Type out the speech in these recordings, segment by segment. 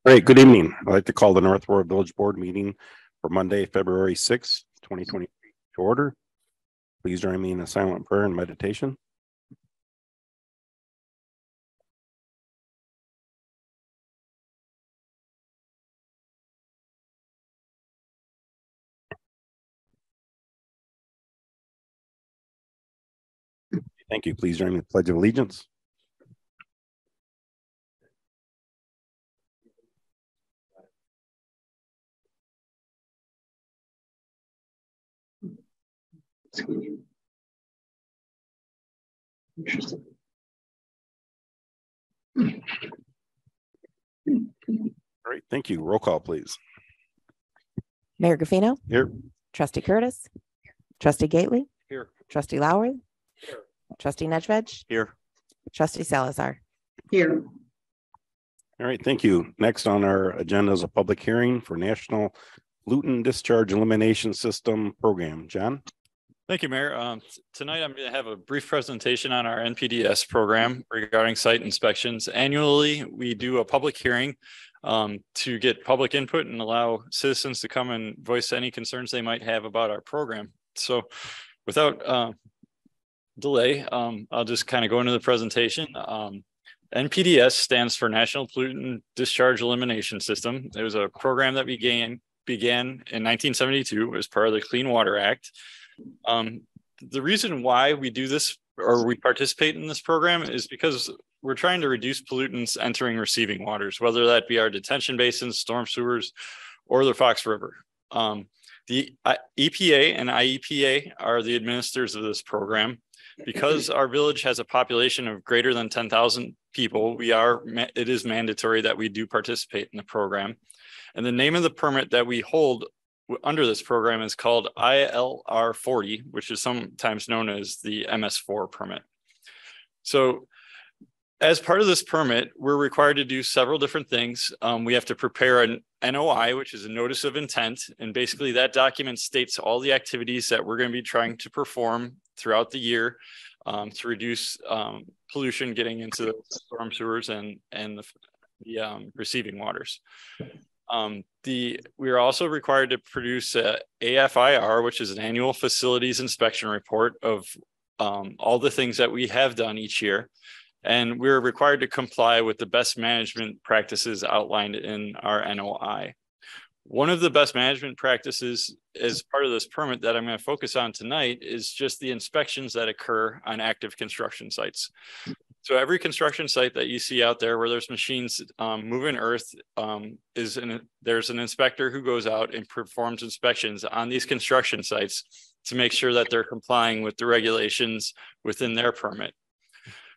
Great, good evening. I'd like to call the North Aurora Village Board meeting for Monday, February 6th, 2023 to order. Please join me in a silent prayer and meditation. Thank you. Please join me in the Pledge of Allegiance. Interesting. Great, thank you. Roll call, please. Mayor Gaffino? Here. Trustee Curtis? Trustee Gately? Here. Trustee Lowry? Here. Trustee Nedved? Here. Trustee Salazar? Here. All right, thank you. Next on our agenda is a public hearing for National Pollutant Discharge Elimination System Program. John? Thank you, Mayor. Tonight, I'm going to have a brief presentation on our NPDS program regarding site inspections. Annually, we do a public hearing to get public input and allow citizens to come and voice any concerns they might have about our program. So without delay, I'll just kind of go into the presentation. NPDS stands for National Pollutant Discharge Elimination System. It was a program that began in 1972 as part of the Clean Water Act. The reason why we do this or we participate in this program is because we're trying to reduce pollutants entering receiving waters, whether that be our detention basins, storm sewers, or the Fox River. The EPA and IEPA are the administrators of this program. Because our village has a population of greater than 10,000 people, it is mandatory that we do participate in the program. And the name of the permit that we hold under this program is called ILR 40, which is sometimes known as the MS4 permit. So as part of this permit, we're required to do several different things. We have to prepare an NOI, which is a notice of intent. And basically that document states all the activities that we're going to be trying to perform throughout the year to reduce pollution getting into the storm sewers and the receiving waters. We are also required to produce a AFIR, which is an annual facilities inspection report of all the things that we have done each year. And we're required to comply with the best management practices outlined in our NOI. One of the best management practices as part of this permit that I'm going to focus on tonight is just the inspections that occur on active construction sites. So every construction site that you see out there where there's machines moving earth, there's an inspector who goes out and performs inspections on these construction sites to make sure that they're complying with the regulations within their permit.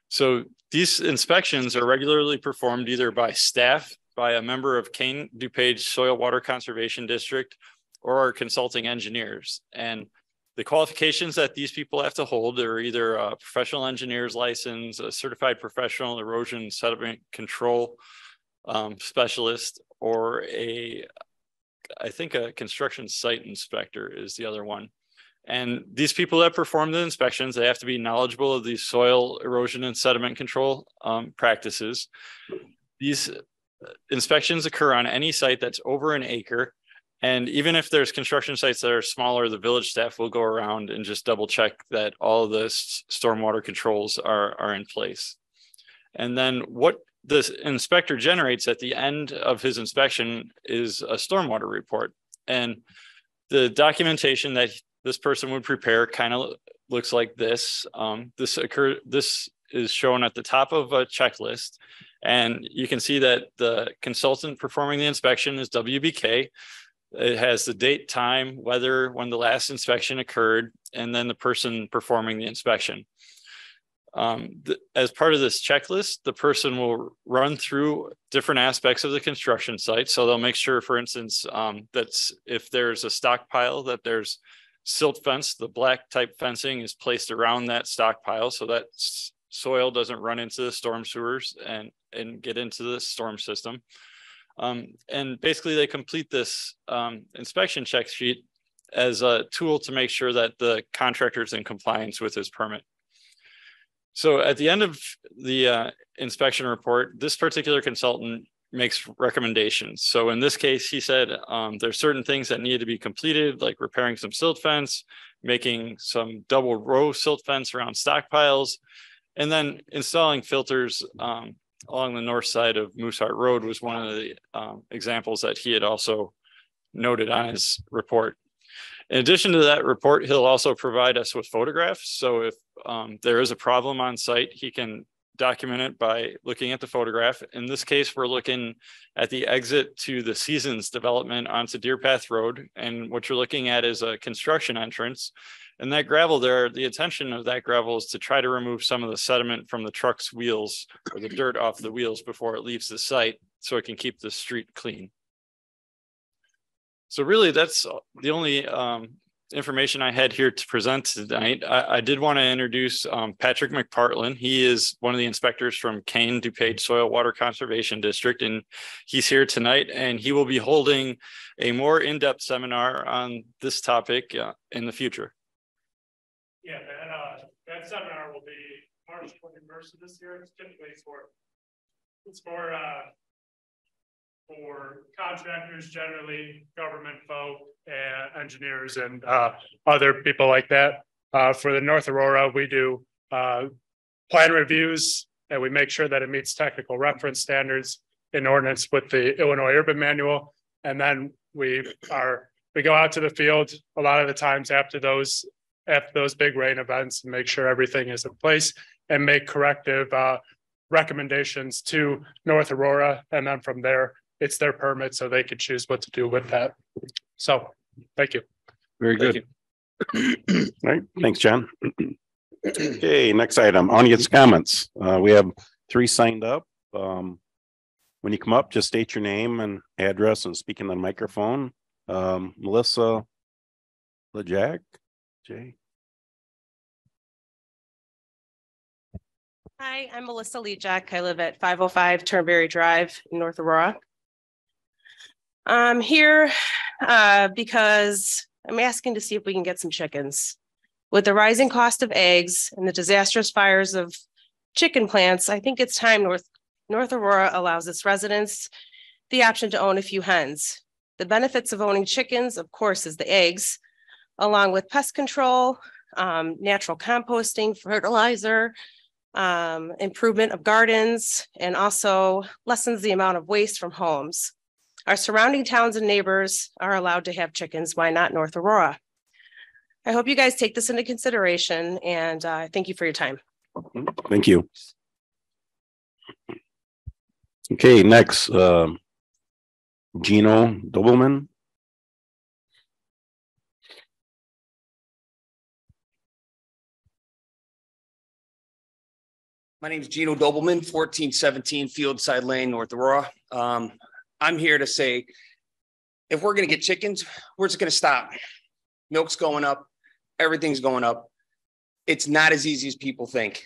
So these inspections are regularly performed either by staff, by a member of Kane DuPage Soil Water Conservation District, or our consulting engineers. And the qualifications that these people have to hold are either a professional engineer's license, a certified professional erosion sediment control specialist, or I think a construction site inspector is the other one. And these people that perform the inspections, they have to be knowledgeable of these soil erosion and sediment control practices. These inspections occur on any site that's over an acre. And even if there's construction sites that are smaller, the village staff will go around and just double check that all of the stormwater controls are in place. And then what the inspector generates at the end of his inspection is a stormwater report. And the documentation that this person would prepare kind of looks like this. This is shown at the top of a checklist. And you can see that the consultant performing the inspection is WBK. It has the date, time, weather, when the last inspection occurred, and then the person performing the inspection. As part of this checklist, the person will run through different aspects of the construction site. So they'll make sure, for instance, that if there's a stockpile, that there's silt fence, the black type fencing is placed around that stockpile so that soil doesn't run into the storm sewers and get into the storm system. And basically they complete this inspection check sheet as a tool to make sure that the contractor is in compliance with his permit. So at the end of the inspection report, this particular consultant makes recommendations. So in this case, he said there's certain things that need to be completed, like repairing some silt fence, making some double row silt fence around stockpiles, and then installing filters along the north side of Mooseheart Road was one of the examples that he had also noted on his report. In addition to that report, he'll also provide us with photographs. So if there is a problem on site, he can document it by looking at the photograph. In this case, we're looking at the exit to the Seasons development onto Deer Path Road. And what you're looking at is a construction entrance. And that gravel there, the intention of that gravel is to try to remove some of the sediment from the truck's wheels or the dirt off the wheels before it leaves the site so it can keep the street clean. So really, that's the only information I had here to present tonight. I did want to introduce Patrick McPartlin. He is one of the inspectors from Kane DuPage Soil Water Conservation District, and he's here tonight, and he will be holding a more in-depth seminar on this topic in the future. Yeah, that seminar will be March 21st of this year. It's typically for contractors, generally government folk and engineers and other people like that. For the North Aurora, we do plan reviews and we make sure that it meets technical reference standards in ordinance with the Illinois Urban Manual. And then we go out to the field a lot of the times after those big rain events and make sure everything is in place and make corrective recommendations to North Aurora. And then from there, it's their permit, so they can choose what to do with that. So, thank you. Very good. All right, thanks, John. Okay, next item, audience comments. We have 3 signed up. When you come up, just state your name and address and speak in the microphone. Melissa LeJack, Jay. Hi, I'm Melissa LeJack. I live at 505 Turnberry Drive in North Aurora. I'm here because I'm asking to see if we can get some chickens. With the rising cost of eggs and the disastrous fires of chicken plants, I think it's time North Aurora allows its residents the option to own a few hens. The benefits of owning chickens, of course, is the eggs, along with pest control, natural composting, fertilizer, improvement of gardens, and also lessens the amount of waste from homes. Our surrounding towns and neighbors are allowed to have chickens. Why not North Aurora? I hope you guys take this into consideration, and thank you for your time. Thank you. Okay, next, Gino Dobelman. My name is Gino Dobelman, 1417 Fieldside Lane, North Aurora. I'm here to say, if we're going to get chickens, we're just going to stop. Milk's going up. Everything's going up. It's not as easy as people think.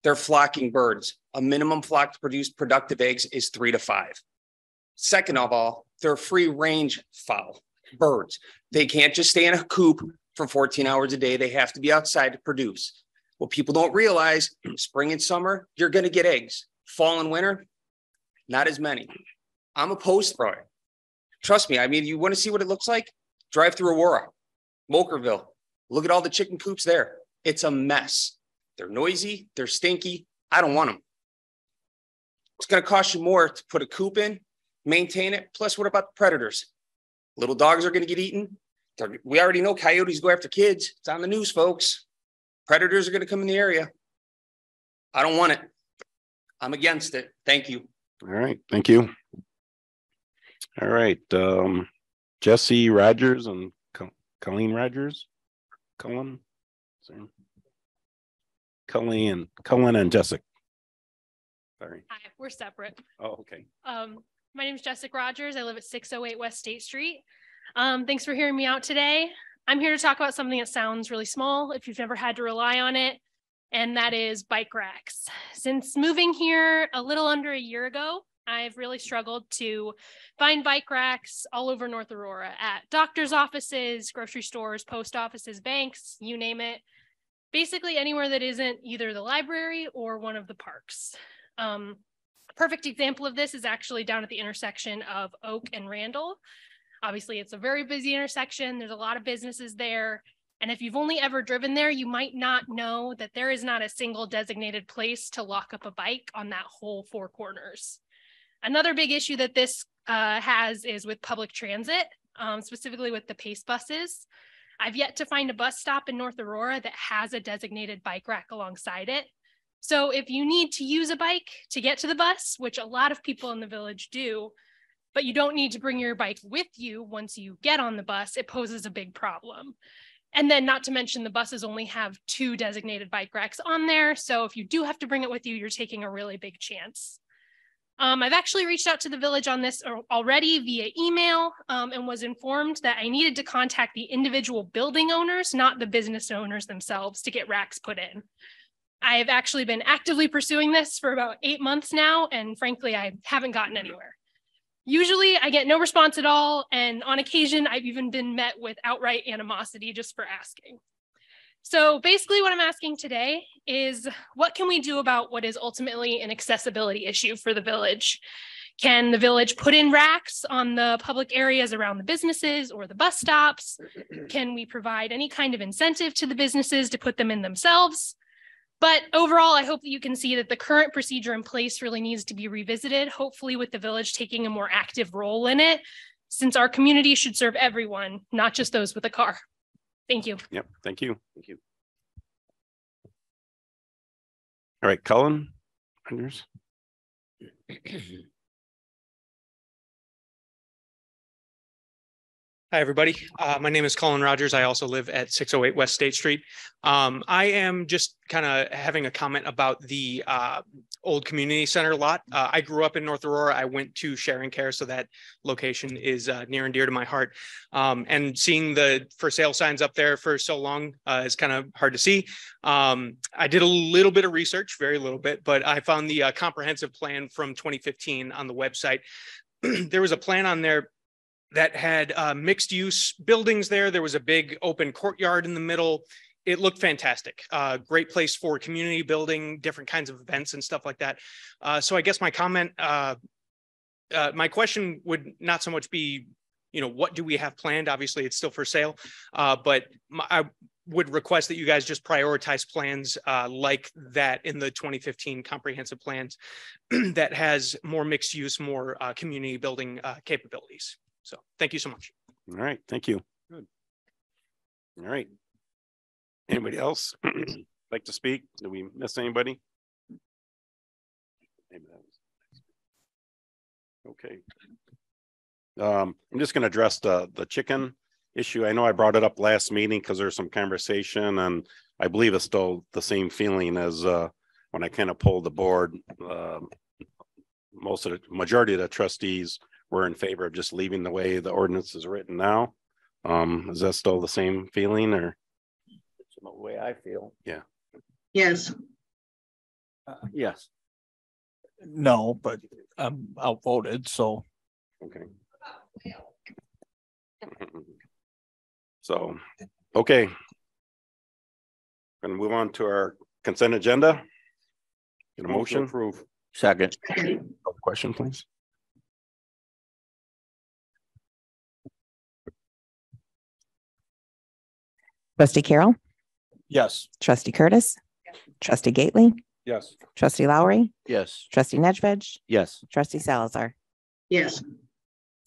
They're flocking birds. A minimum flock to produce productive eggs is 3 to 5. Second of all, they're free range fowl, birds. They can't just stay in a coop for 14 hours a day. They have to be outside to produce. What people don't realize, spring and summer, you're going to get eggs. Fall and winter, not as many. I'm opposed for it. Trust me. I mean, you want to see what it looks like? Drive through Aurora, Mokerville. Look at all the chicken coops there. It's a mess. They're noisy. They're stinky. I don't want them. It's going to cost you more to put a coop in, maintain it. Plus, what about the predators? Little dogs are going to get eaten. We already know coyotes go after kids. It's on the news, folks. Predators are going to come in the area. I don't want it. I'm against it. Thank you. All right. Thank you. All right. Jesse Rogers and Colleen Rogers. Cullen and Jessica. Sorry. Hi, we're separate. Oh, okay. My name is Jessica Rogers. I live at 608 West State Street. Thanks for hearing me out today. I'm here to talk about something that sounds really small if you've never had to rely on it, and that is bike racks. Since moving here a little under a year ago, I've really struggled to find bike racks all over North Aurora at doctor's offices, grocery stores, post offices, banks, you name it. Basically anywhere that isn't either the library or one of the parks. A perfect example of this is actually down at the intersection of Oak and Randall. Obviously, it's a very busy intersection. There's a lot of businesses there. And if you've only ever driven there, you might not know that there is not a single designated place to lock up a bike on that whole four corners. Another big issue that this has is with public transit, specifically with the PACE buses. I've yet to find a bus stop in North Aurora that has a designated bike rack alongside it. So if you need to use a bike to get to the bus, which a lot of people in the village do, but you don't need to bring your bike with you once you get on the bus, it poses a big problem. And then not to mention the buses only have 2 designated bike racks on there. So if you do have to bring it with you, you're taking a really big chance. I've actually reached out to the village on this already via email and was informed that I needed to contact the individual building owners, not the business owners themselves, to get racks put in. I have actually been actively pursuing this for about 8 months now, and frankly, I haven't gotten anywhere. Usually I get no response at all, and on occasion, I've even been met with outright animosity just for asking. So basically what I'm asking today is, what can we do about what is ultimately an accessibility issue for the village? Can the village put in racks on the public areas around the businesses or the bus stops? Can we provide any kind of incentive to the businesses to put them in themselves? But overall, I hope that you can see that the current procedure in place really needs to be revisited, hopefully with the village taking a more active role in it, since our community should serve everyone, not just those with a car. Thank you. Yep, thank you. Thank you. All right, Cullen, yours. Hi, everybody. My name is Colin Rogers. I also live at 608 West State Street. I am just kind of having a comment about the old community center lot. I grew up in North Aurora. I went to Sharing Care, so that location is near and dear to my heart. And seeing the for sale signs up there for so long is kind of hard to see. I did a little bit of research, very little bit, but I found the comprehensive plan from 2015 on the website. There was a plan on there that had mixed use buildings there. There was a big open courtyard in the middle. It looked fantastic. Great place for community building, different kinds of events and stuff like that. So I guess my comment, my question would not so much be, you know, what do we have planned? Obviously, it's still for sale, but I would request that you guys just prioritize plans like that in the 2015 comprehensive plans that has more mixed use, more community building capabilities. So thank you so much. All right, thank you. Good. All right. Anybody else like to speak? Did we miss anybody? Maybe that was okay. I'm just going to address the chicken issue. I know I brought it up last meeting because there's some conversation, and I believe it's still the same feeling as when I kind of pulled the board. Most of the majority of the trustees were in favor of just leaving the way the ordinance is written now. Is that still the same feeling, or? It's the way I feel. Yeah. Yes. Yes. No, but I'm outvoted, so. Okay. So, okay. Gonna move on to our consent agenda. Get a motion. Approve. Second. Question, please. Trustee Carroll, Yes. trustee Curtis, trustee Gately, Yes. trustee Lowry, Yes. trustee Nedved, Yes. trustee Salazar. Yes.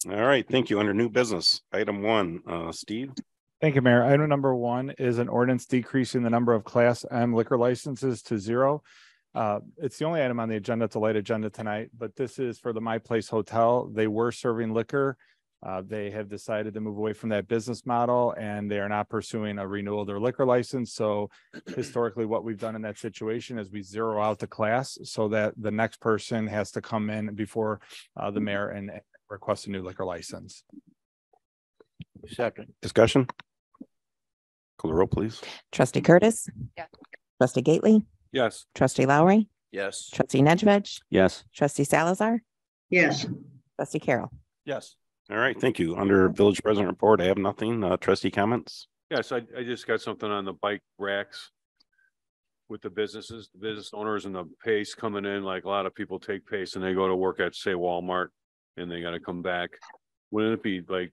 All right, thank you. Under new business, item 1, Steve. Thank you, Mayor. Item number 1 is an ordinance decreasing the number of Class M liquor licenses to 0. It's the only item on the agenda. It's a light agenda tonight, but this is for the My Place Hotel. They were serving liquor. They have decided to move away from that business model, and they are not pursuing a renewal of their liquor license. So historically, what we've done in that situation is we zero out the class so that the next person has to come in before the mayor and request a new liquor license. Second. Discussion. Call the roll, please. Trustee Curtis. Yeah. Trustee Gately, Yes. trustee Lowry, Yes. trustee Nedved, Yes. trustee Salazar, Yes. trustee Carroll. Yes. All right, thank you. Under village president report, I have nothing. Trustee comments. Yes, I just got something on the bike racks. with the business owners and the pace coming in, like a lot of people take pace and they go to work at, say, Walmart and they gotta come back. Wouldn't it be like,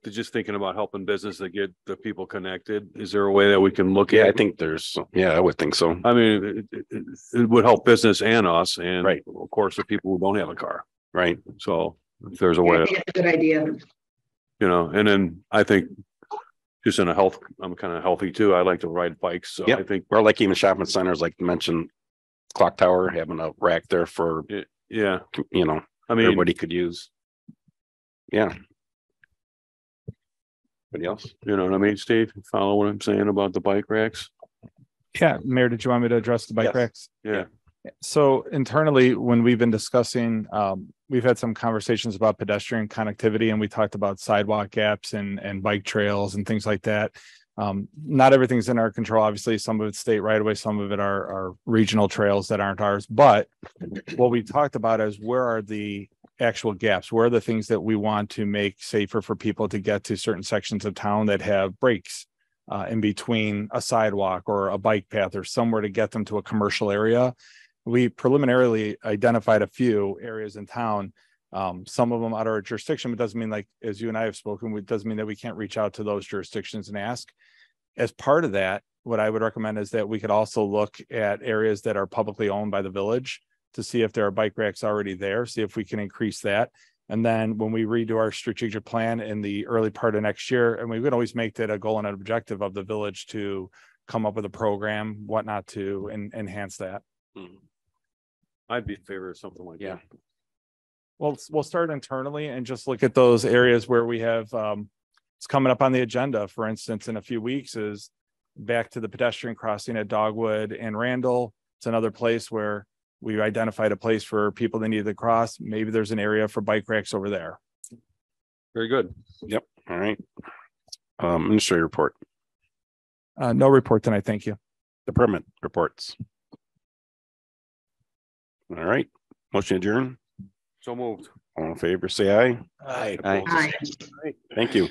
they're just thinking about helping business to get the people connected? Is there a way that we can look Yeah, at? I think there's, I would think so. I mean, it would help business and us and Right. of course, the people who don't have a car. Right. So if there's a I way to, think it's a good idea. and then I think just in a health, I'm kind of healthy too. I like to ride bikes. So Yep. I think, Or like even shopping centers, like you mentioned, Clock Tower, having a rack there for, yeah, I mean, everybody could use. Yeah. Anybody else? you know what I mean, Steve? Follow what I'm saying about the bike racks? Yeah, Mayor, did you want me to address the bike Yes. racks? Yeah. So internally, when we've been discussing, we've had some conversations about pedestrian connectivity and we talked about sidewalk gaps and bike trails and things like that. Not everything's in our control. Obviously, some of it's state right away, some of it are regional trails that aren't ours. But what we talked about is where are the actual gaps? Where are the things that we want to make safer for people to get to certain sections of town that have breaks in between a sidewalk or a bike path or somewhere to get them to a commercial area? We preliminarily identified a few areas in town, some of them out of our jurisdiction, but doesn't mean, like, as you and I have spoken, it doesn't mean that we can't reach out to those jurisdictions and ask. As part of that, what I would recommend is that we could also look at areas that are publicly owned by the village to see if there are bike racks already there, see if we can increase that. And then when we redo our strategic plan in the early part of next year, and we would always make that a goal and an objective of the village to come up with a program, whatnot, to enhance that. I'd be in favor of something like that. Well, we'll start internally and just look at those areas where we have, it's coming up on the agenda. For instance, in a few weeks is back to the pedestrian crossing at Dogwood and Randall. It's another place where we identified a place for people that need to cross. Maybe there's an area for bike racks over there. Very good. Yep. All right. Administrative report, No report tonight. Thank you. the permit reports. All right. Motion adjourned. So moved. All in favor, say aye. Aye. Aye. Thank you.